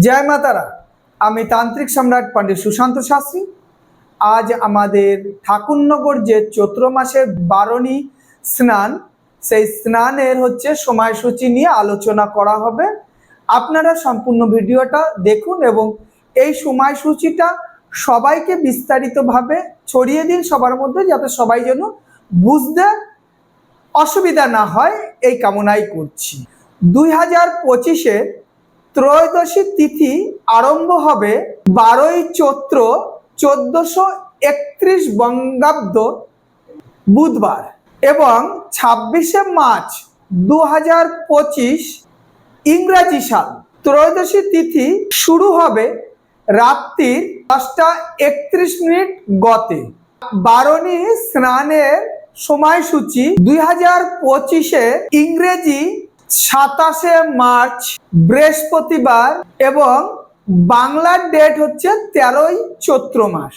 জয় মাতারা। আমি তান্ত্রিক সম্রাট পণ্ডিত সুশান্ত শাস্ত্রী। আজ আমাদের ঠাকুরনগর যে চৈত্র মাসের বারণী স্নান, সেই স্নানের সময়সূচি নিয়ে আলোচনা করা হবে। আপনারা সম্পূর্ণ ভিডিওটা দেখুন এবং এই সময়সূচিটা সবাইকে বিস্তারিতভাবে ছড়িয়ে দিন সবার মধ্যে, যাতে সবাই যেন বুঝতে অসুবিধা না হয়, এই কামনাই করছি। 2025-এ ত্রয়োদশী তিথি আরম্ভ হবে 12ই চৈত্র 1431 বঙ্গাব্দ বুধবার এবং 26শে মার্চ 2025 ইংরাজি সাল। ত্রয়োদশী তিথি শুরু হবে রাত্রির 10:31 গতে। বারণী স্নানের সময়সূচি 2025-এ ইংরেজি 27শে মার্চ বৃহস্পতিবার এবং বাংলার ডেট 13ই চৈত্র মাস।